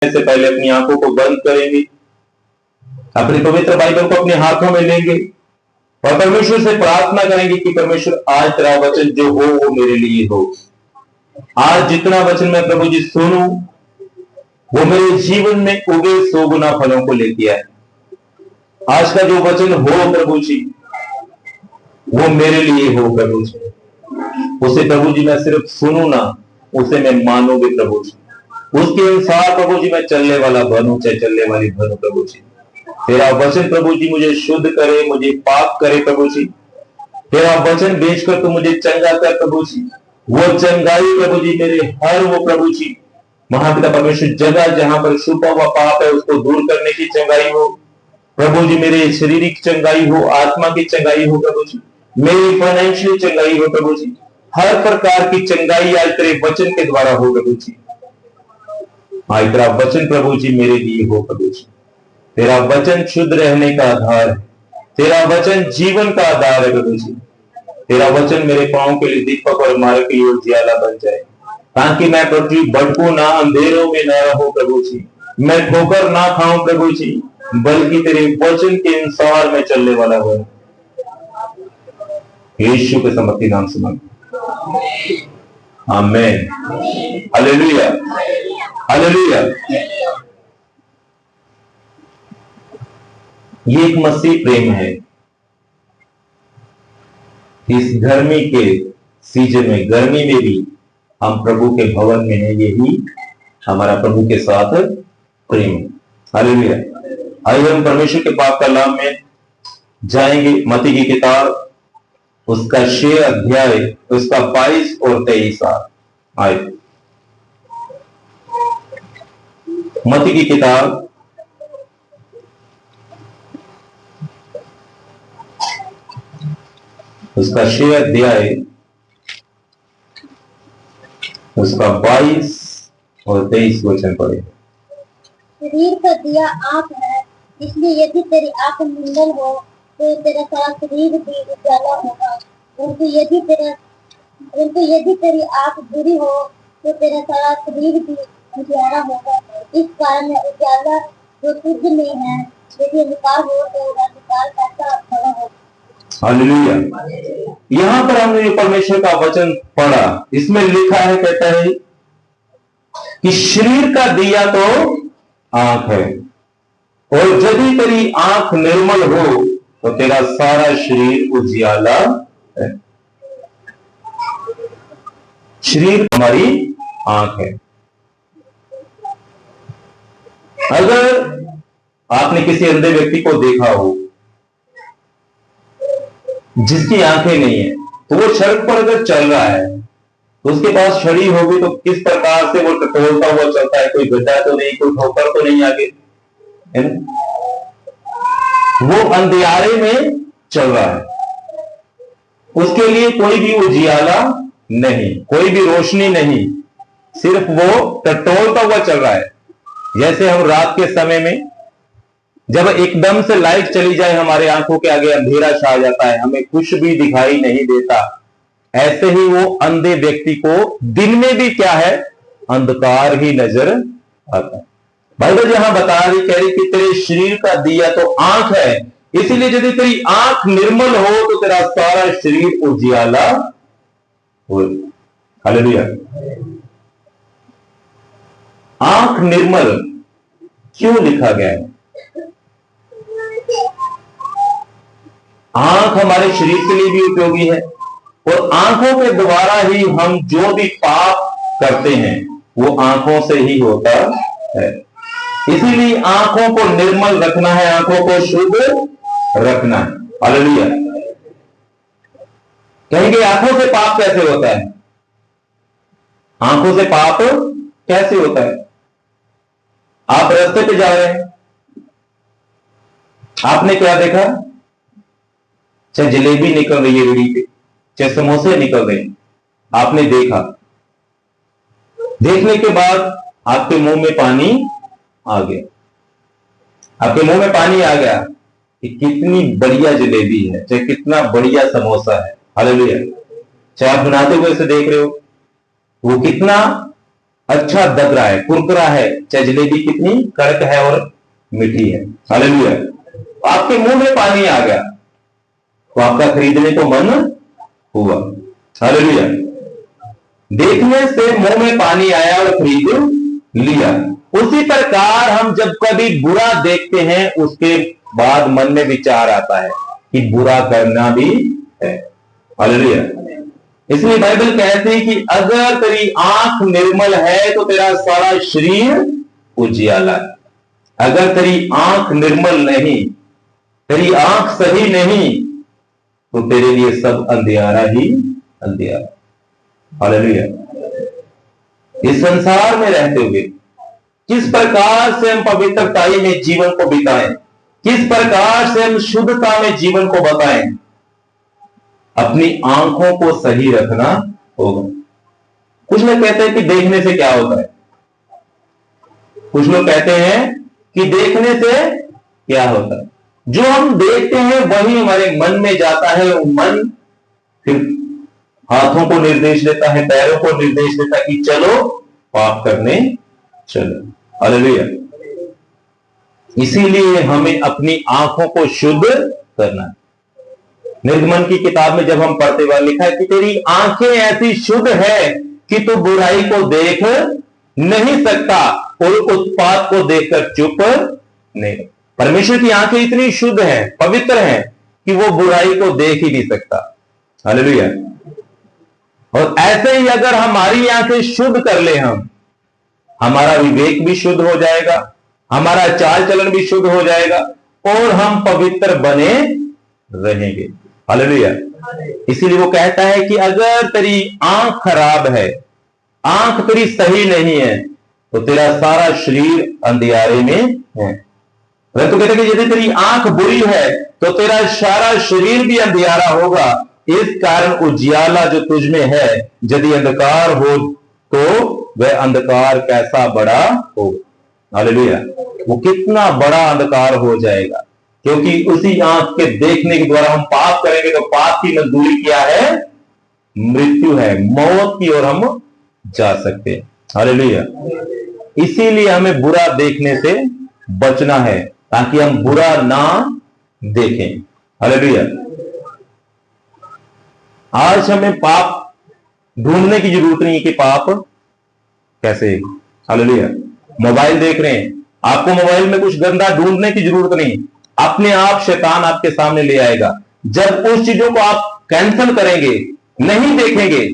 से पहले अपनी आंखों को बंद करेंगे, अपनी पवित्र बाइबल को अपने हाथों में लेंगे और परमेश्वर से प्रार्थना करेंगे कि परमेश्वर आज तेरा वचन जो हो वो मेरे लिए हो। आज जितना वचन मैं प्रभु जी सुनूं वो मेरे जीवन में उगे 100 गुना फलों को लेके आए। आज का जो वचन हो प्रभु जी वो मेरे लिए हो प्रभु जी, उसे प्रभु जी मैं सिर्फ सुनूं ना, उसे मैं मानूं भी प्रभु जी, उसके अनुसार प्रभु जी मैं चलने वाला बनूं, चाहे चलने वाली बनूं प्रभु जी। तेरा वचन प्रभु जी मुझे शुद्ध करे, मुझे पाप करे प्रभु जी। तेरा वचन बेचकर तू मुझे चंगा कर प्रभु जी। वो चंगाई प्रभु जी मेरे हर वो प्रभु जी महापिता परमेश्वर जगह जहां पर छुपा हुआ पाप है उसको दूर करने की चंगाई हो प्रभु जी। मेरे शारीरिक चंगाई हो, आत्मा की चंगाई हो प्रभु जी, मेरी फाइनेंशियल चंगाई हो प्रभु जी। हर प्रकार की चंगाई आज तेरे वचन के द्वारा हो प्रभु जी। आज तेरा वचन प्रभु जी मेरे लिए हो प्रभु जी। तेरा वचन शुद्ध रहने का आधार है, तेरा वचन जीवन का आधार है प्रभु जी। तेरा वचन मेरे पांव के लिए दीपक और मार्ग के लिए उजियाला बन जाए, ताकि मैं प्रभु जी भटकूं ना, अंधेरों में ना रहूं प्रभु जी, मैं ठोकर ना खाऊं प्रभु जी, बल्कि तेरे वचन के अनुसार मैं चलने वाला हूं। यीशु के समर्थी नाम से मांगता, आमीन, हालेलुया, हालेलुया। ये एक मसीह प्रेम है। इस गर्मी के सीजन में, गर्मी में भी हम प्रभु के भवन में हैं, यही हमारा प्रभु के साथ प्रेम। हालेलुया। आइए हम परमेश्वर के पाक कलाम में जाएंगे। मत्ती की किताब उसका 6 अध्याय उसका 22 और 23 आए। मत्ती की किताब उसका 6 अध्याय उसका 22 और 23 वचन पढ़े। शरीर का दिया आंख है, इसलिए यदि तेरी आंख मंगल हो तो तेरा सारा शरीर भी उजाला होगा, परंतु यदि तेरी आंख बुरी हो तो तेरा सारा शरीर भी उजाला होगा। इस कारण उजाला जो तुझ में है, यदि अंधकार हो तो अंधकार कैसा भला हो। हालेलुया। यहां पर हमने परमेश्वर का वचन पढ़ा, इसमें लिखा है, कहता है कि शरीर का दिया तो आंख है, और यदि तेरी आंख निर्मल हो तो तेरा सारा शरीर उजियाला है। शरीर हमारी आंख है। अगर आपने किसी अंधे व्यक्ति को देखा हो जिसकी आंखें नहीं है, तो वो सड़क पर अगर चल रहा है तो उसके पास छड़ी होगी तो किस प्रकार से वो टटोलता हुआ चलता है, कोई गड्ढा तो नहीं, कोई ठोकर तो नहीं आगे, है ना? वो अंधियारे में चल रहा है, उसके लिए कोई भी उजियाला नहीं, कोई भी रोशनी नहीं, सिर्फ वो टटोलता हुआ चल रहा है। जैसे हम रात के समय में जब एकदम से लाइट चली जाए, हमारे आंखों के आगे अंधेरा छा जाता है, हमें कुछ भी दिखाई नहीं देता, ऐसे ही वो अंधे व्यक्ति को दिन में भी क्या है, अंधकार ही नजर आता है। बाइबल यहां बता रही, कह रही कि तेरे शरीर का दिया तो आंख है, इसीलिए यदि तेरी आंख निर्मल हो तो तेरा सारा शरीर उजियाला हो। हालेलुया। आंख निर्मल क्यों लिखा गया है? आंख हमारे शरीर के लिए भी उपयोगी है, और आंखों के द्वारा ही हम जो भी पाप करते हैं वो आंखों से ही होता है। इसीलिए आंखों को निर्मल रखना है, आंखों को शुद्ध रखना है। हालेलुया। कहेंगे आंखों से पाप कैसे होता है? आंखों से पाप कैसे होता है? आप रास्ते पे जा रहे हैं, आपने क्या देखा? चाहे जलेबी निकल रही है रेड़ी पे, चाहे समोसे निकल रहे हैं, आपने देखा, देखने के बाद आपके मुंह में पानी आ गया, आपके मुंह में पानी आ गया कि कितनी बढ़िया जलेबी है, चाहे कितना बढ़िया समोसा है। हालेलुया। चाहे आप बनाते हुए इसे देख रहे हो, वो कितना अच्छा दग रहा है, कुरकुरा है, चाहे जलेबी कितनी कड़क है और मीठी है। हालेलुया। आपके मुंह में पानी आ गया तो आपका खरीदने को मन हुआ। हालेलुया। देखने से मुंह में पानी आया और खरीद लिया। उसी प्रकार हम जब कभी बुरा देखते हैं उसके बाद मन में विचार आता है कि बुरा करना भी है। हालेलुया। इसलिए बाइबल कहती है कि अगर तेरी आंख निर्मल है तो तेरा सारा शरीर उजियाला है। अगर तेरी आंख निर्मल नहीं, तेरी आंख सही नहीं, तो तेरे लिए सब अंधियारा ही अंधियारा। हालेलुया। इस संसार में रहते हुए किस प्रकार से हम पवित्रताई में जीवन को बिताएं, किस प्रकार से हम शुद्धता में जीवन को बताएं, अपनी आंखों को सही रखना होगा। कुछ लोग कहते हैं कि देखने से क्या होता है, कुछ लोग कहते हैं कि देखने से क्या होता है। जो हम देखते हैं वही हमारे मन में जाता है। वो मन फिर हाथों को निर्देश देता है, पैरों को निर्देश देता है कि चलो पाप करने चलो। हालेलुया। इसीलिए हमें अपनी आंखों को शुद्ध करना है। निर्गमन की किताब में जब हम पढ़ते हुए लिखा है कि तेरी आंखें ऐसी शुद्ध है कि तू बुराई को देख नहीं सकता और उत्पात को देखकर चुप नहीं। परमेश्वर की आंखें इतनी शुद्ध हैं, पवित्र हैं कि वो बुराई को देख ही नहीं सकता। हालेलुया। और ऐसे ही अगर हमारी आंखें शुद्ध कर ले हम, हमारा विवेक भी शुद्ध हो जाएगा, हमारा चाल चलन भी शुद्ध हो जाएगा और हम पवित्र बने रहेंगे। हालेलुया। इसीलिए वो कहता है कि अगर तेरी आंख खराब है, आंख तेरी सही नहीं है, तो तेरा सारा शरीर अंधियारे में है। परंतु कहते हैं कि यदि तेरी आंख बुरी है तो तेरा सारा शरीर भी अंधियारा होगा। इस कारण उजियाला जो तुझ में है, यदि अंधकार हो तो वह अंधकार कैसा बड़ा हो। हालेलुया। वो कितना बड़ा अंधकार हो जाएगा, क्योंकि उसी आंख के देखने के द्वारा हम पाप करेंगे तो पाप की मजदूरी क्या है? मृत्यु है, मौत की ओर हम जा सकते हैं। हालेलुया। इसीलिए हमें बुरा देखने से बचना है ताकि हम बुरा ना देखें। हालेलुया। आज हमें पाप ढूंढने की जरूरत नहीं कि पाप कैसे। हालेलुया। मोबाइल देख रहे हैं, आपको मोबाइल में कुछ गंदा ढूंढने की जरूरत नहीं, अपने आप शैतान आपके सामने ले आएगा। जब उस चीजों को आप कैंसिल करेंगे, नहीं देखेंगे,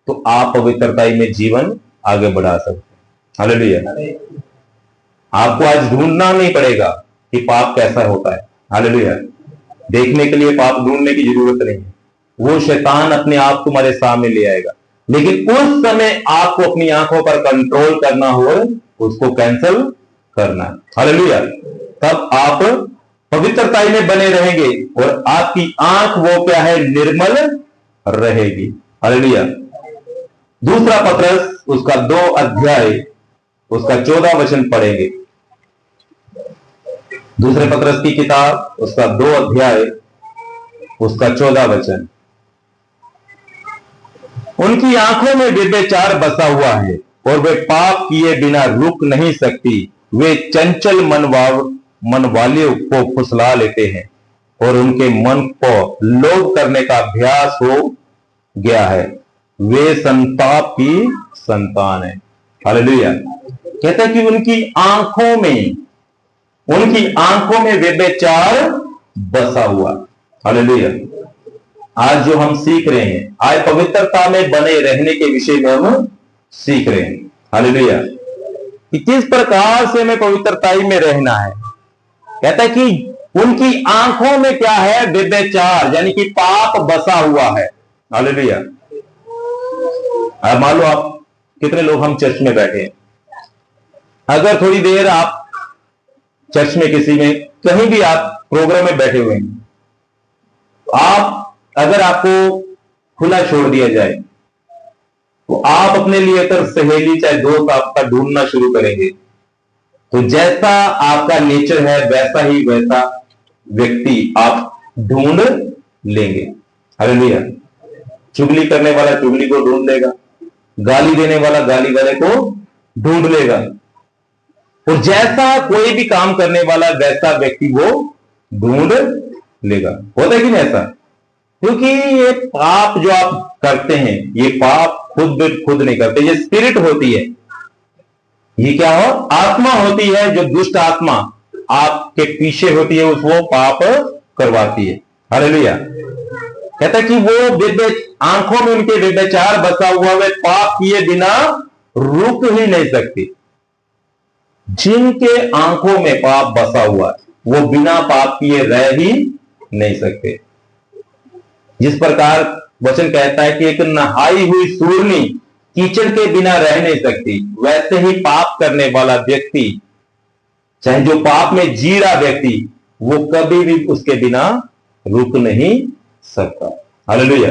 तो आप पवित्रताई में जीवन आगे बढ़ा सकते हैं। हालेलुया। आपको आज ढूंढना नहीं पड़ेगा कि पाप कैसा होता है। हालेलुया। देखने के लिए पाप ढूंढने की जरूरत नहीं है, वो शैतान अपने आप तुम्हारे सामने ले आएगा। लेकिन उस समय आपको अपनी आंखों पर कंट्रोल करना हो, उसको कैंसिल करना है। हालेलुया। तब आप पवित्रताई में बने रहेंगे और आपकी आंख वो क्या है? निर्मल रहेगी। हालेलुया। दूसरा पत्रस उसका 2 अध्याय उसका 14 वचन पढ़ेंगे। दूसरे पत्रस की किताब उसका 2 अध्याय उसका 14 वचन। उनकी आंखों में व्यभिचार बसा हुआ है और वे पाप किए बिना रुक नहीं सकती। वे चंचल मन वाले को फुसला लेते हैं और उनके मन को लोभ करने का अभ्यास हो गया है। वे संताप की संतान है। हालेलुया। कहता है कि उनकी आंखों में व्यभिचार बसा हुआ। हालेलुया। आज जो हम सीख रहे हैं, आज पवित्रता में बने रहने के विषय में हम सीख रहे हैं। हालेलुया। कि किस प्रकार से हमें पवित्रताई में रहना है। कहता है कि उनकी आंखों में क्या है? व्यभिचार, यानी कि पाप बसा हुआ है। हालेलुया। मान लो आप कितने लोग हम चर्च में बैठे हैं, अगर थोड़ी देर आप चर्च में किसी में कहीं भी आप प्रोग्राम में बैठे हुए हैं, आप अगर आपको खुला छोड़ दिया जाए तो आप अपने लिए अगर सहेली चाहे दोस्त आपका ढूंढना शुरू करेंगे, तो जैसा आपका नेचर है वैसा ही वैसा व्यक्ति आप ढूंढ लेंगे। हालेलुया। चुगली करने वाला चुगली को ढूंढ लेगा, गाली देने वाला गाली वाले को ढूंढ लेगा। और जैसा कोई भी काम करने वाला वैसा व्यक्ति वो ढूंढ लेगा। होता है कि नहीं ऐसा? क्योंकि ये पाप जो आप करते हैं, ये पाप खुद नहीं करते, ये स्पिरिट होती है। ये क्या हो? आत्मा होती है, जो दुष्ट आत्मा आपके पीछे होती है, वो पाप करवाती है। हालेलुया। कहता है कि वो आंखों में उनके व्यभिचार बसा हुआ, वे पाप किए बिना रुक ही नहीं सकते। जिनके आंखों में पाप बसा हुआ है, वो बिना पाप किए रह ही नहीं सकते। जिस प्रकार वचन कहता है कि एक नहाई हुई सूरनी कीचड़ के बिना रह नहीं सकती, वैसे ही पाप करने वाला व्यक्ति, चाहे जो पाप में जी रहा व्यक्ति, वो कभी भी उसके बिना रुक नहीं सकता। Hallelujah,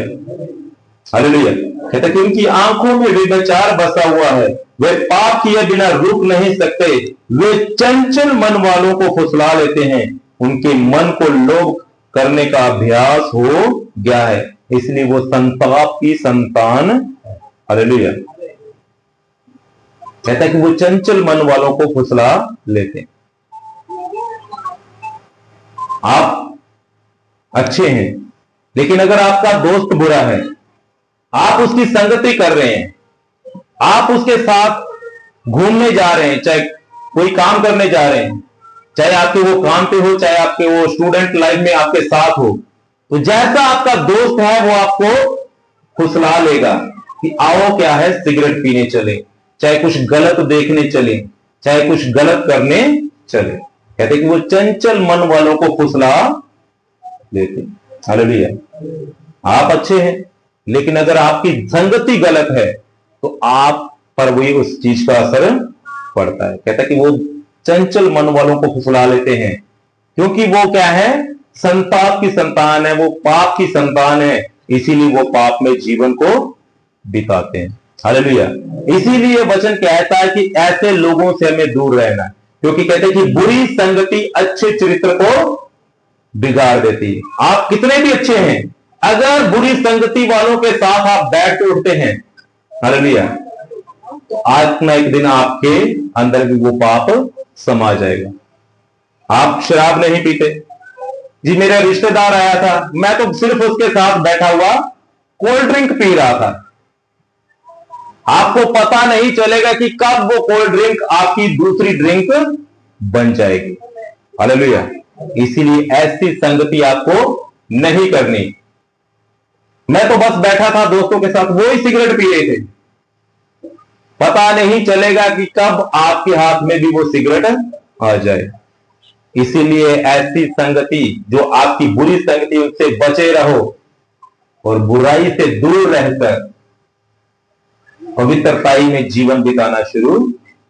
hallelujah. कहता कि उनकी आंखों में व्यभिचार बसा हुआ है, वे पाप किए बिना रुक नहीं सकते, वे चंचल मन वालों को फुसला लेते हैं, उनके मन को लोभ करने का अभ्यास हो गया है, इसलिए वो संताप की संतान। हालेलुया। कहता है कि वो चंचल मन वालों को फुसला लेते हैं। आप अच्छे हैं, लेकिन अगर आपका दोस्त बुरा है, आप उसकी संगति कर रहे हैं, आप उसके साथ घूमने जा रहे हैं, चाहे कोई काम करने जा रहे हैं, चाहे आपके वो काम पे हो, चाहे आपके वो स्टूडेंट लाइफ में आपके साथ हो, तो जैसा आपका दोस्त है वो आपको फुसला लेगा कि आओ क्या है, सिगरेट पीने चले, चाहे कुछ गलत देखने चले, चाहे कुछ गलत करने चले। कहते कि वो चंचल मन वालों को फुसला लेते। हालेलुया। आप अच्छे हैं, लेकिन अगर आपकी संगति गलत है तो आप पर वही उस चीज का असर पड़ता है। कहता है कि वो चंचल मन वालों को फुसला लेते हैं, क्योंकि वो क्या है, संताप की संतान है, वो पाप की संतान है, इसीलिए वो पाप में जीवन को बिताते हैं। हालेलुया। इसीलिए वचन कहता है कि ऐसे लोगों से हमें दूर रहना, क्योंकि कहते हैं कि बुरी संगति अच्छे चरित्र को बिगाड़ देती है। आप कितने भी अच्छे हैं, अगर बुरी संगति वालों के साथ आप बैठ के उठते हैं, हालेलुया, तो आज ना एक दिन आपके अंदर भी वो पाप समा जाएगा। आप शराब नहीं पीते जी, मेरा रिश्तेदार आया था, मैं तो सिर्फ उसके साथ बैठा हुआ कोल्ड ड्रिंक पी रहा था। आपको पता नहीं चलेगा कि कब वो कोल्ड ड्रिंक आपकी दूसरी ड्रिंक बन जाएगी। हालेलुया। इसीलिए ऐसी संगति आपको नहीं करनी। मैं तो बस बैठा था दोस्तों के साथ, वो ही सिगरेट पी रहे थे, पता नहीं चलेगा कि कब आपके हाथ में भी वो सिगरेट आ जाए। इसीलिए ऐसी संगति जो आपकी बुरी संगति, उससे बचे रहो और बुराई से दूर रहकर पवित्रताई में जीवन बिताना शुरू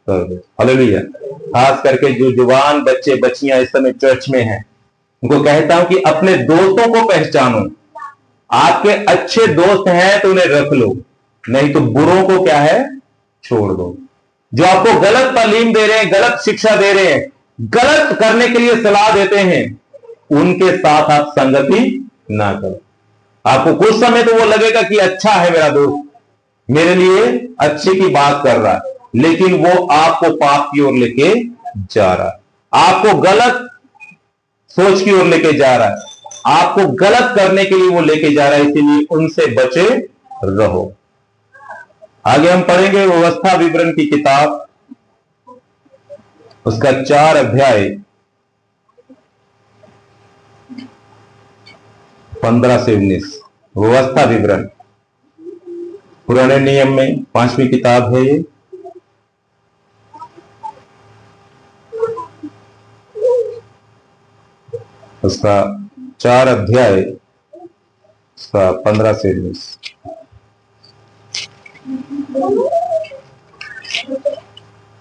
कर दो। हालेलुया। खास करके जो जवान बच्चे बच्चियां इस समय चर्च में हैं, उनको कहता हूं कि अपने दोस्तों को पहचानो। आपके अच्छे दोस्त हैं तो उन्हें रख लो, नहीं तो बुरों को क्या है, छोड़ दो। जो आपको गलत तालीम दे रहे हैं, गलत शिक्षा दे रहे हैं, गलत करने के लिए सलाह देते हैं, उनके साथ आप संगति ना करो। आपको कुछ समय तो वो लगेगा कि अच्छा है मेरा दोस्त, मेरे लिए अच्छे की बात कर रहा है, लेकिन वो आपको पाप की ओर लेके जा रहा है, आपको गलत सोच की ओर लेके जा रहा है, आपको गलत करने के लिए वो लेके जा रहा है। इसीलिए उनसे बचे रहो। आगे हम पढ़ेंगे व्यवस्था विवरण की किताब, उसका 4 अध्याय 15 से 19। व्यवस्था विवरण पुराने नियम में 5वीं किताब है ये। उसका 4 अध्याय उसका 15 से 19।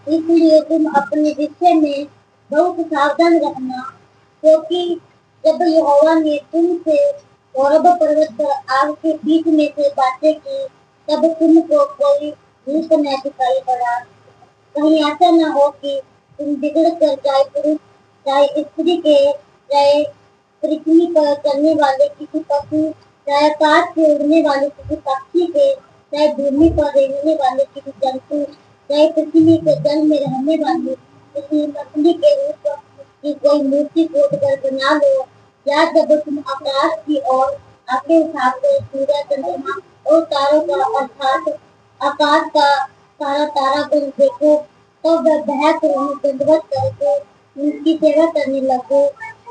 इसलिए तुम अपने विषय में बहुत सावधान रहना, क्योंकि जब यहोवा ने तुमसे होरेब पर्वत पर आग के बीच में से बातें की, तब तुमको कोई भूत न दिखाई पड़ा। कहीं ऐसा न हो कि तुम बिगड़ कर, चाहे पुरुष चाहे स्त्री के, चाहे पृथ्वी पर चलने वाले किसी पशु, चाहे आकाश से उड़ने वाले किसी पक्षी के, चाहे भूमि पर रेंगने वाले किसी जंतु, चाहे पृथ्वी के जल में रहने वाली किसी मछली के रूप की कोई मूर्ति खोद कर बना लो, या जब तुम आकाश की ओर आंखें उठाकर सूर्य चंद्रमा और तारों का अर्थात आकाश का सारा तारागण देखो, तो वह बहकर उन्हें दंडवत करके उनकी सेवा करने लगो,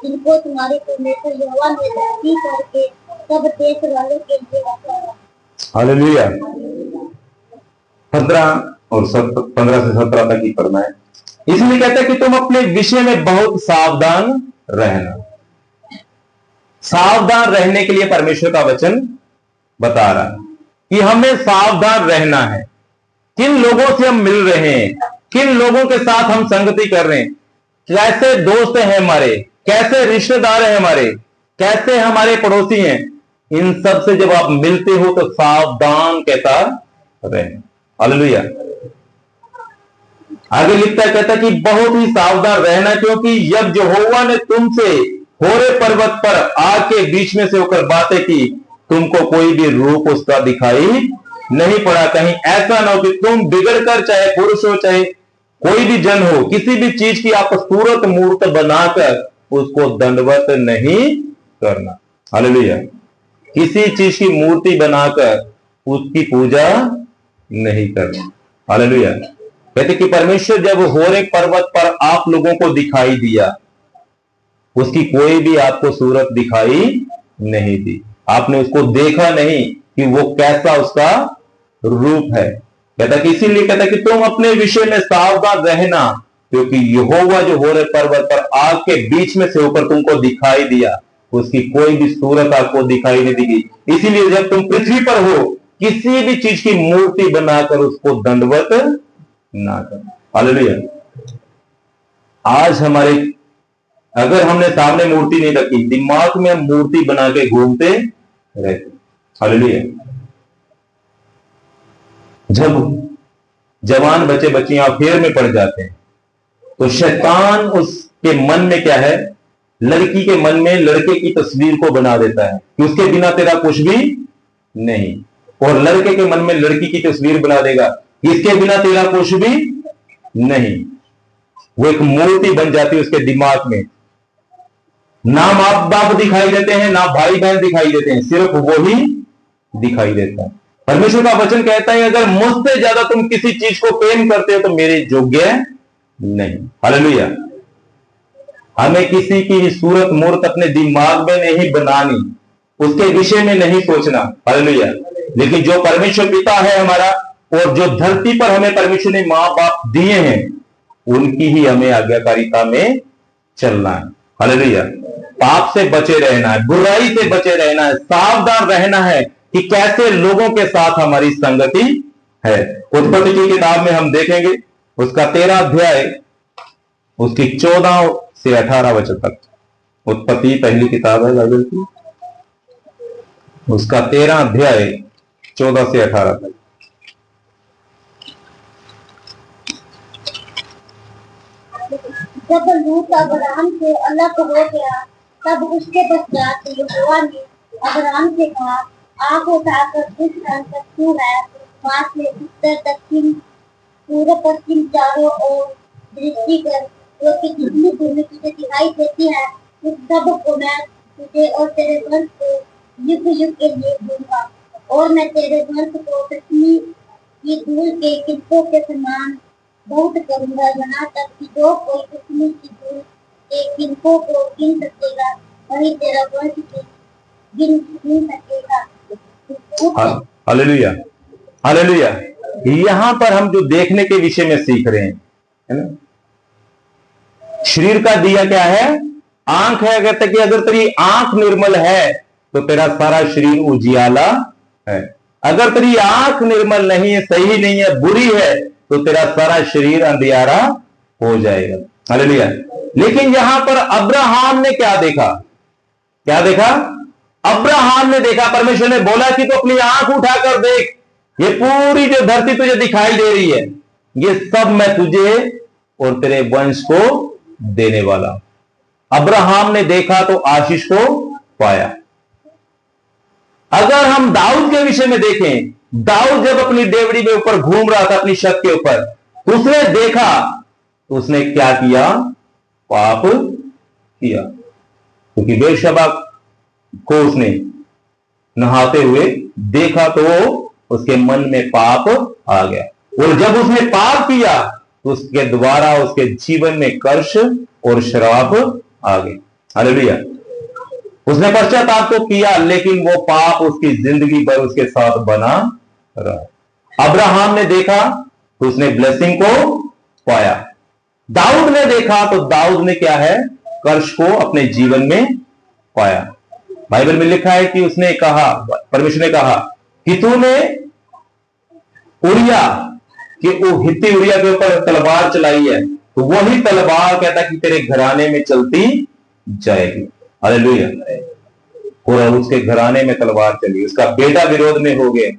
जिनको तुम्हारे परमेश्वर यहोवा ने धरती पर के सब देश वालों के लिए रखा है। हालेलुया। 15 से 17 तक ही पढ़ना है। इसलिए कहता है कि तुम अपने विषय में बहुत सावधान रहना। सावधान रहने के लिए परमेश्वर का वचन बता रहा है कि हमें सावधान रहना है। किन लोगों से हम मिल रहे हैं, किन लोगों के साथ हम संगति कर रहे हैं, कैसे दोस्त हैं हमारे, कैसे रिश्तेदार हैं हमारे, कैसे हमारे पड़ोसी हैं, इन सब से जब आप मिलते हो तो सावधान कहता रहे। हालेलुया। आगे लिखता है, कहता कि बहुत ही सावधान रहना, क्योंकि जब यहोवा ने तुमसे होरे पर्वत पर आग के बीच में से होकर बातें की, तुमको कोई भी रूप उसका दिखाई नहीं पड़ा। कहीं ऐसा ना हो कि तुम बिगड़कर, चाहे पुरुष हो चाहे कोई भी जन हो, किसी भी चीज की आप सूरत मूर्त बनाकर उसको दंडवत नहीं करना। हालेलुया। किसी चीज की मूर्ति बनाकर उसकी पूजा नहीं करना। हालेलुया। कहते कि परमेश्वर जब होरे पर्वत पर आप लोगों को दिखाई दिया, उसकी कोई भी आपको सूरत दिखाई नहीं दी, आपने उसको देखा नहीं कि वो कैसा उसका रूप है। कहता कि इसीलिए कहता कि तुम अपने विषय में सावधान रहना, क्योंकि यहोवा जो होरे पर्वत पर आग के बीच में से होकर तुमको दिखाई दिया, उसकी कोई भी सूरत आपको दिखाई नहीं देगी। इसीलिए जब तुम पृथ्वी पर हो, किसी भी चीज की मूर्ति बनाकर उसको दंडवत ना करो। हालेलुया। आज हमारे, अगर हमने सामने मूर्ति नहीं रखी, दिमाग में हम मूर्ति बना के घूमते रहते। हालेलुया। जब जवान बच्चे बच्चियां अफेयर में पड़ जाते हैं तो शैतान उसके मन में क्या है, लड़की के मन में लड़के की तस्वीर को बना देता है कि उसके बिना तेरा कुछ भी नहीं, और लड़के के मन में लड़की की तस्वीर बना देगा, इसके बिना तेरा कुछ भी नहीं। वो एक मूर्ति बन जाती है उसके दिमाग में। ना माँ बाप दिखाई देते हैं, ना भाई बहन दिखाई देते हैं, सिर्फ वो ही दिखाई देता है। परमेश्वर का वचन कहता है, अगर मुझसे ज्यादा तुम किसी चीज को प्रेम करते हो तो मेरे योग्य नहीं। हालेलुया। हमें किसी की सूरत मूर्त अपने दिमाग में नहीं बनानी, उसके विषय में नहीं सोचना। हालेलुया। लेकिन जो परमेश्वर पिता है हमारा, और जो धरती पर हमें परमेश्वर ने मां बाप दिए हैं, उनकी ही हमें आज्ञाकारिता में चलना है। हालेलुया। पाप से बचे रहना है, बुराई से बचे रहना है, सावधान रहना है कि कैसे लोगों के साथ हमारी संगति है। उत्पत्ति की किताब में हम देखेंगे उसका 13 अध्याय, उसकी 14 से 18 वचन तक। उत्पत्ति पहली किताब है बाइबल की, उसका 13 अध्याय 14 से 18 तक। जब लूत अब्राहम से अलग हो गया, तब उसके पश्चात यहोवा ने अब्राहम से कहा, आंख उठाकर जिस स्थान तक तू है वहां से उत्तर दक्षिण पूर्व पश्चिम चारों ओर दृष्टि कर, क्योंकि जितनी भूमि तुझे दिखाई देती है उस सब को मैं तुझे और तेरे वंश को युग युग के लिए दूंगा, और मैं तेरे वंश को पृथ्वी की धूल के किनको के समान बहुत करूंगा, यहाँ तक कि जो कोई पृथ्वी की धूल के किनको को गिन सकेगा वही तेरा वंश भी गिन सकेगा। हालेलुया। हालेलुया। यहां पर हम जो देखने के विषय में सीख रहे हैं, है ना, शरीर का दिया क्या है, आंख है। कहते कि अगर तेरी आंख निर्मल है तो तेरा सारा शरीर उजियाला है। अगर तेरी आंख निर्मल नहीं है, सही नहीं है, बुरी है, तो तेरा सारा शरीर अंधियारा हो जाएगा। हालेलुया। लेकिन यहां पर अब्राहम ने क्या देखा, क्या देखा? अब्राहम ने देखा, परमेश्वर ने बोला कि तू अपनी आंख उठाकर देख, ये पूरी जो धरती तुझे दिखाई दे रही है, ये सब मैं तुझे और तेरे वंश को देने वाला। अब्राहम ने देखा तो आशीष को पाया। अगर हम दाऊद के विषय में देखें, दाऊद जब अपनी डेवड़ी में ऊपर घूम रहा था, अपनी छत के ऊपर, उसने देखा तो उसने क्या किया? पाप किया, क्योंकि बेशबा को उसने नहाते हुए देखा तो उसके मन में पाप आ गया, और जब उसने पाप किया तो उसके द्वारा उसके जीवन में कर्ष और श्राप आ गए। हालेलुया। उसने पश्चाताप तो किया, लेकिन वो पाप उसकी जिंदगी भर उसके साथ बना रहा। अब्राहम ने देखा तो उसने ब्लेसिंग को पाया। दाऊद ने देखा तो दाऊद ने क्या है? कर्ष को अपने जीवन में पाया। बाइबल में लिखा है कि उसने कहा, परमेश्वर ने कहा कि तूने उरिया कि वो हित्ती उरिया के ऊपर तलवार चलाई है, तो वही तलवार कहता कि तेरे घराने में चलती जाएगी। हालेलुया। और उसके घराने में तलवार चली, उसका बेटा विरोध में हो गया।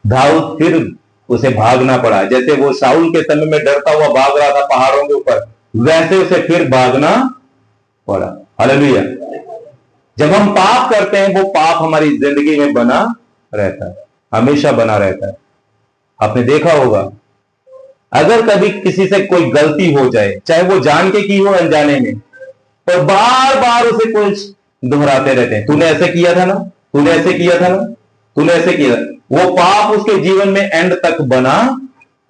दाऊद फिर उसे भागना पड़ा, जैसे वो शाऊल के समय में डरता हुआ भाग रहा था पहाड़ों के ऊपर, वैसे उसे फिर भागना पड़ा। हालेलुया। जब हम पाप करते हैं, वो पाप हमारी जिंदगी में बना रहता है, हमेशा बना रहता है। आपने देखा होगा, अगर कभी किसी से कोई गलती हो जाए, चाहे वो जान के की हो अनजाने में, तो बार बार उसे कुछ दोहराते रहते हैं, तूने ऐसे किया था ना, तूने ऐसे किया था ना, तूने ऐसे किया। वो पाप उसके जीवन में एंड तक बना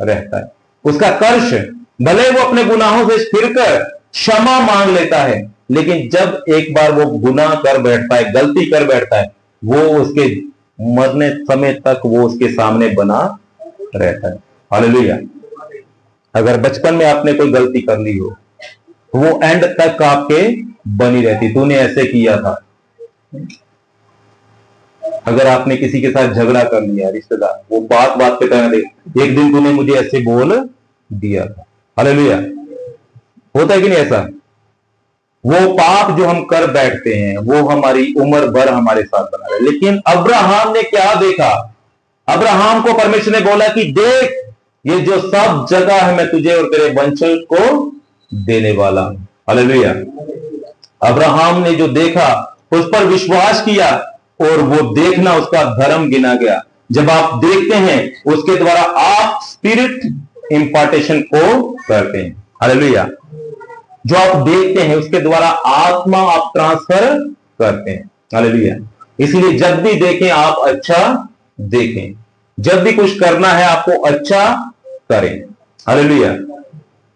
रहता है। उसका कर्ष, भले वो अपने गुनाहों से फिरकर क्षमा मांग लेता है, लेकिन जब एक बार वो गुनाह कर बैठता है, गलती कर बैठता है, वो उसके मरने समय तक वो उसके सामने बना रहता है। हालेलुया। अगर बचपन में आपने कोई गलती कर ली हो, तो वो एंड तक आपके बनी रहती, तूने ऐसे किया था। अगर आपने किसी के साथ झगड़ा कर लिया, रिश्तेदार, वो बात बात पे कहने दे, एक दिन तूने मुझे ऐसे बोल दिया था। हालेलुया। होता है कि नहीं ऐसा? वो पाप जो हम कर बैठते हैं, वो हमारी उम्र भर हमारे साथ बना रहे। लेकिन अब्राहम ने क्या देखा? अब्राहम को परमेश्वर ने बोला कि देख, ये जो सब जगह है मैं तुझे और तेरे वंशज को देने वाला हूं। हालेलुया। अब्राहम ने जो देखा, उस पर विश्वास किया, और वो देखना उसका धर्म गिना गया। जब आप देखते हैं, उसके द्वारा आप स्पिरिट इंपार्टेशन को करते हैं। हालेलुया। जो आप देखते हैं, उसके द्वारा आत्मा आप ट्रांसफर करते हैं। हालेलुया। इसलिए जब भी देखें, आप अच्छा देखें। जब भी कुछ करना है, आपको अच्छा करें। हालेलुया।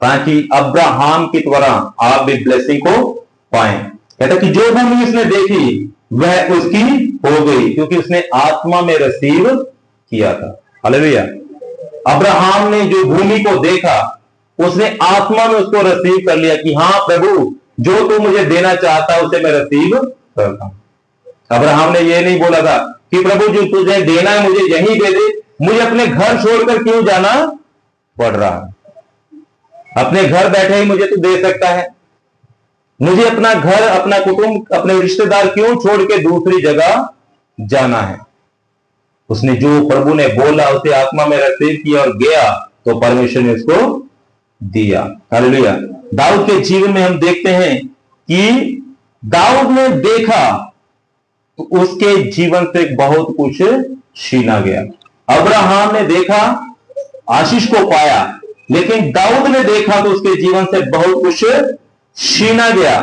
ताकि अब्राहम की तरह आप भी ब्लेसिंग को पाएं। कहता कि जो भूमि उसने देखी वह उसकी हो गई, क्योंकि उसने आत्मा में रिसीव किया था। हालेलुया। अब्राहम ने जो भूमि को देखा, उसने आत्मा में उसको रिसीव कर लिया कि हाँ प्रभु, जो तू मुझे देना चाहता है उसे मैं रिसीव करता हूं। अब्राहम ने यह नहीं बोला था कि प्रभु जो तुझे देना है मुझे यहीं दे दे, मुझे अपने घर छोड़कर क्यों जाना पड़ रहा है? अपने घर बैठे ही मुझे तू दे सकता है। मुझे अपना घर, अपना कुटुंब, अपने रिश्तेदार क्यों छोड़ के दूसरी जगह जाना है? उसने जो प्रभु ने बोला उसे आत्मा में रिसीव किया और गया, तो परमेश्वर ने उसको दिया। हालेलुया। दाऊद के जीवन में हम देखते हैं कि दाऊद ने देखा तो उसके जीवन से बहुत कुछ छीना गया। अब्राहम ने देखा, आशीष को पाया, लेकिन दाऊद ने देखा तो उसके जीवन से बहुत कुछ छीना गया।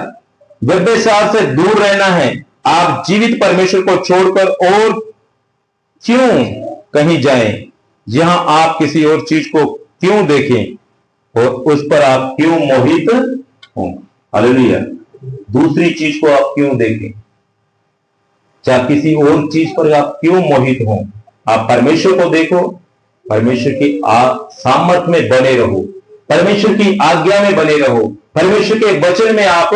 व्यभिचार से दूर रहना है। आप जीवित परमेश्वर को छोड़कर और क्यों कहीं जाएं, जहां आप किसी और चीज को क्यों देखें और उस पर आप क्यों मोहित हों? हालेलुया। दूसरी चीज को आप क्यों देखें, चाहे किसी और चीज पर आप क्यों मोहित हों? आप परमेश्वर को देखो, परमेश्वर की सामर्थ में बने रहो, परमेश्वर की आज्ञा में बने रहो, परमेश्वर के वचन में आप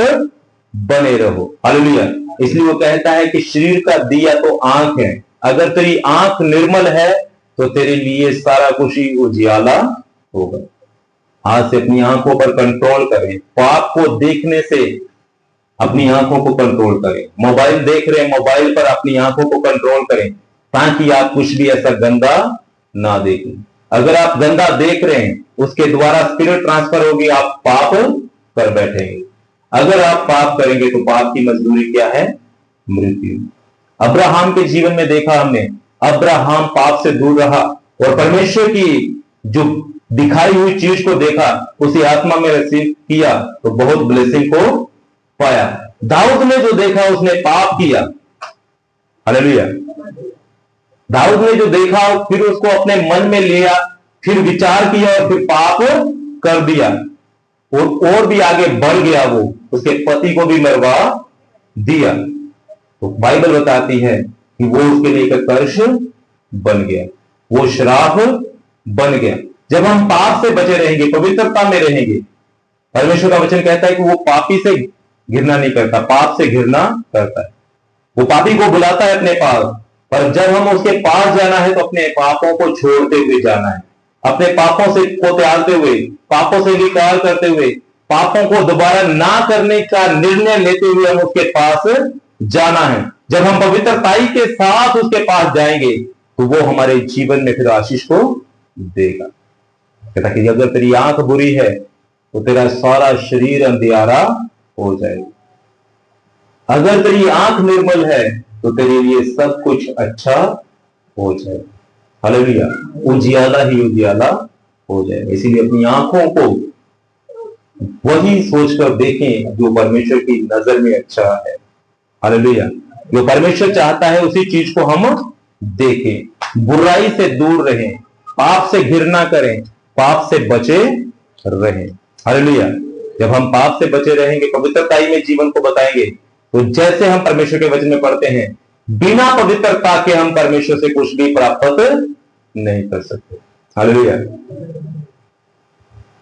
बने रहो। हालेलुया। इसलिए वो कहता है कि शरीर का दिया तो आंख है। अगर तेरी आंख निर्मल है तो तेरे लिए सारा कुछ ही उजियाला होगा। आज से अपनी आंखों पर कंट्रोल करें। पाप को देखने से अपनी आंखों को कंट्रोल करें। मोबाइल देख रहे हैं, मोबाइल पर अपनी आंखों को कंट्रोल करें, ताकि आप कुछ भी ऐसा गंदा ना देखें। अगर आप गंदा देख रहे हैं, उसके द्वारा स्पिरिट ट्रांसफर होगी, आप पाप कर बैठेंगे। अगर आप पाप करेंगे तो पाप की मजदूरी क्या है? मृत्यु। अब्राहम के जीवन में देखा हमने, अब्राहम पाप से दूर रहा और परमेश्वर की जो दिखाई हुई चीज को देखा, उसी आत्मा में रिसीव किया, तो बहुत ब्लेसिंग को पाया। दाऊद ने जो देखा उसने पाप किया। हालेलुया। दाऊद ने जो देखा फिर उसको अपने मन में लिया, फिर विचार किया और फिर पाप कर दिया, और भी आगे बढ़ गया। वो उसके पति को भी मरवा दिया। तो बाइबल बताती है कि वो उसके लिए एक कर्ष बन गया, वो श्राप बन गया। जब हम पाप से बचे रहेंगे, पवित्रता में रहेंगे, परमेश्वर का वचन कहता है कि वो पापी से घृणा नहीं करता, पाप से घृणा करता है। वो पापी को बुलाता है अपने पास, पर जब हम उसके पास जाना है तो अपने पापों को छोड़ते हुए जाना है, अपने पापों से को त्यागते हुए, पापों से इंकार करते हुए, पापों को दोबारा ना करने का निर्णय लेते हुए हम उसके पास जाना है। जब हम पवित्रताई के साथ उसके पास जाएंगे तो वो हमारे जीवन में फिर आशीष को देगा। कहता कि अगर तेरी आंख बुरी है तो तेरा सारा शरीर अंधियारा हो जाएगा। अगर तेरी आंख निर्मल है तो तेरे लिए सब कुछ अच्छा हो जाए। हालेलुया। उजियाला ही उजियाला हो जाए। इसीलिए अपनी आंखों को वही सोचकर देखें जो परमेश्वर की नजर में अच्छा है। हालेलुया। जो परमेश्वर चाहता है उसी चीज को हम देखें। बुराई से दूर रहें, पाप से घृणा करें, पाप से बचे रहें। हालेलुया। जब हम पाप से बचे रहेंगे, पवित्रताई में जीवन को बताएंगे, तो जैसे हम परमेश्वर के वचन में पढ़ते हैं, बिना पवित्रता के हम परमेश्वर से कुछ भी प्राप्त नहीं कर सकते। हालेलुया।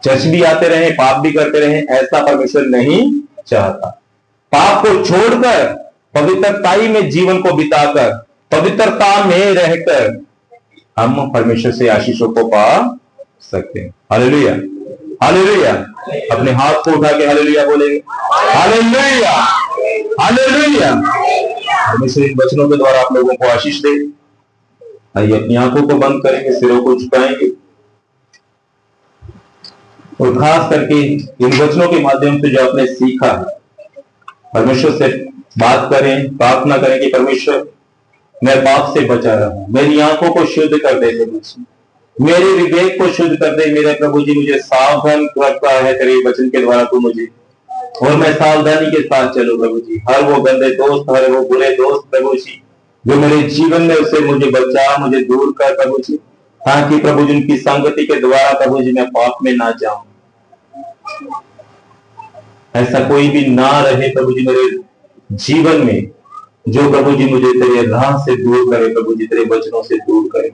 चर्च भी आते रहें, पाप भी करते रहें, ऐसा परमेश्वर नहीं चाहता। पाप को छोड़कर पवित्रताई में जीवन को बिताकर, पवित्रता में रहकर हम परमेश्वर से आशीषों को पा सकते हैं। हालेलुया। हालेलुया। अपने हाथ को उठा के हालेलुया बोलेंगे। हालेलुया। हालेलुया। परमेश्वर इन वचनों के द्वारा आप लोगों को आशीष दे। आइए अपनी आंखों को बंद करेंगे, सिरों को झुकाएंगे और खास करके इन वचनों के माध्यम से जो आपने सीखा है, परमेश्वर से बात करें, प्रार्थना करें कि परमेश्वर मैं पाप से बचा रहा हूं, मेरी आंखों को शुद्ध कर दे, मेरे विवेक को शुद्ध कर दे। मेरे प्रभु जी मुझे सावधान रखता है तेरे वचन के द्वारा तू मुझे, और मैं सावधानी के साथ चलूं प्रभु जी। हर वो गंदे दोस्त, हर वो बुरे दोस्त प्रभु जी जो मेरे जीवन में, उसे मुझे बचा, मुझे दूर कर प्रभु जी, ताकि प्रभु जी उनकी संगति के द्वारा प्रभु जी मैं पाप में ना जाऊं। ऐसा कोई भी ना रहे प्रभु जी मेरे जीवन में जो प्रभु जी मुझे तेरे राह से दूर करे, प्रभु जी तेरे वचनों से दूर करे।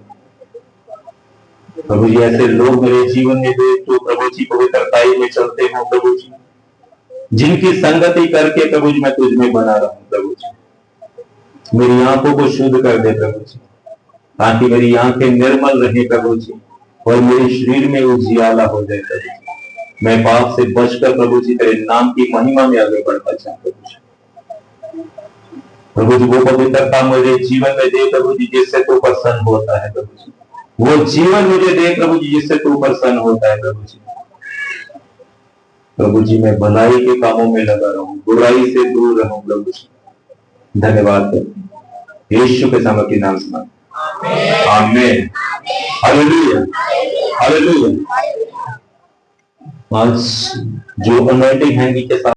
प्रभु जी ऐसे लोग मेरे जीवन में दे जो प्रभु जी पवित्रताई में चलते हो प्रभु जी, जिनकी संगति करके प्रभु जी मैं तुझ में बना रहा हूं। प्रभु जी मेरी आंखों को शुद्ध कर दे प्रभु जी, ताकि मेरी आंखें निर्मल रहे प्रभु जी, और मेरे शरीर में उजियाला हो जाए प्रभु जी। मैं पाप से बचकर प्रभु जी तेरे नाम की महिमा में आगे बढ़ना चाहता हूं। प्रभु जी वो पवित्रता मेरे जीवन में दे प्रभु जी जिससे तू प्रसन्न होता है प्रभु जी। वो जीवन मुझे दे प्रभु जी जिससे तू प्रसन्न होता है प्रभु जी। प्रभु जी मैं भलाई के कामों में लगा रहूं, बुराई से दूर रहूं प्रभु जी। धन्यवाद यीशु के सामर्थी नाम से आमीन। हालेलुया। हालेलुया। आज जो अनॉइंटिंग हैंड के साथ